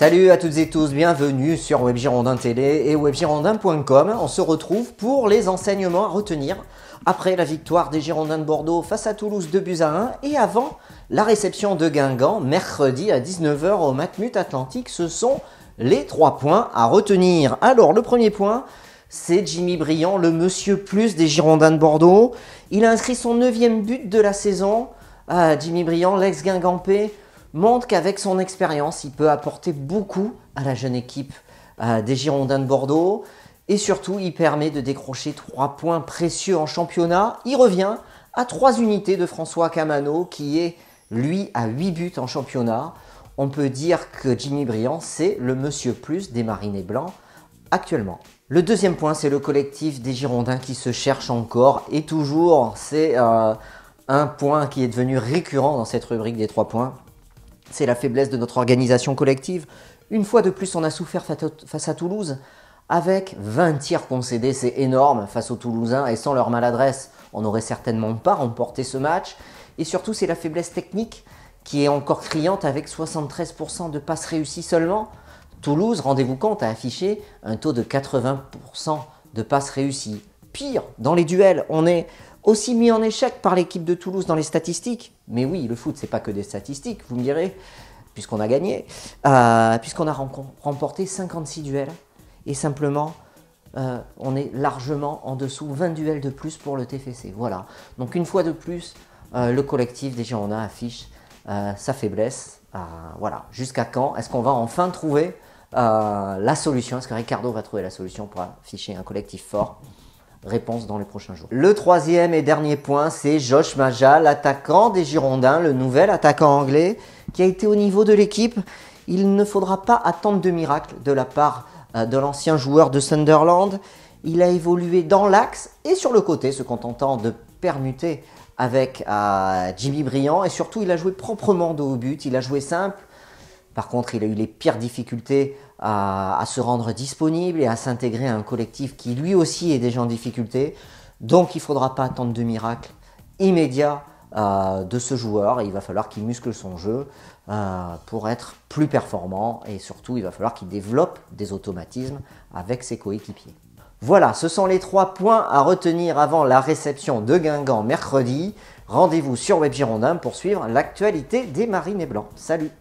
Salut à toutes et tous, bienvenue sur Web Girondin Télé et webgirondin.com. On se retrouve pour les enseignements à retenir après la victoire des Girondins de Bordeaux face à Toulouse 2-1 et avant la réception de Guingamp mercredi à 19 h au Matmut Atlantique. Ce sont les 3 points à retenir. Alors le premier point, c'est Jimmy Briand, le monsieur plus des Girondins de Bordeaux. Il a inscrit son 9e but de la saison. Jimmy Briand, l'ex-Guingampais, montre qu'avec son expérience, il peut apporter beaucoup à la jeune équipe des Girondins de Bordeaux. Et surtout, il permet de décrocher 3 points précieux en championnat. Il revient à 3 unités de François Camano, qui est, lui, à 8 buts en championnat. On peut dire que Jimmy Briand, c'est le monsieur plus des Marinés Blancs actuellement. Le deuxième point, c'est le collectif des Girondins qui se cherche encore. Et toujours, c'est un point qui est devenu récurrent dans cette rubrique des 3 points. C'est la faiblesse de notre organisation collective. Une fois de plus, on a souffert face à Toulouse. Avec 20 tirs concédés, c'est énorme face aux Toulousains. Et sans leur maladresse, on n'aurait certainement pas remporté ce match. Et surtout, c'est la faiblesse technique qui est encore criante avec 73% de passes réussies seulement. Toulouse, rendez-vous compte, a affiché un taux de 80% de passes réussies. Pire, dans les duels, on est aussi mis en échec par l'équipe de Toulouse dans les statistiques. Mais oui, le foot, c'est pas que des statistiques, vous me direz, puisqu'on a gagné, puisqu'on a remporté 56 duels. Et simplement, on est largement en dessous, 20 duels de plus pour le TFC. Voilà. Donc une fois de plus, le collectif des Girondins affiche sa faiblesse. Voilà. Jusqu'à quand est-ce qu'on va enfin trouver la solution? Est-ce que Ricardo va trouver la solution pour afficher un collectif fort? Réponse dans les prochains jours. Le troisième et dernier point, c'est Josh Maja, l'attaquant des Girondins, le nouvel attaquant anglais, qui a été au niveau de l'équipe. Il ne faudra pas attendre de miracle de la part de l'ancien joueur de Sunderland. Il a évolué dans l'axe et sur le côté, se contentant de permuter avec Jimmy Briand. Et surtout, il a joué proprement de haut but, il a joué simple. Par contre, il a eu les pires difficultés à se rendre disponible et à s'intégrer à un collectif qui lui aussi est déjà en difficulté. Donc, il ne faudra pas attendre de miracle immédiat de ce joueur. Il va falloir qu'il muscle son jeu pour être plus performant et surtout, il va falloir qu'il développe des automatismes avec ses coéquipiers. Voilà, ce sont les 3 points à retenir avant la réception de Guingamp mercredi. Rendez-vous sur Web Girondin pour suivre l'actualité des Marinés Blancs. Salut!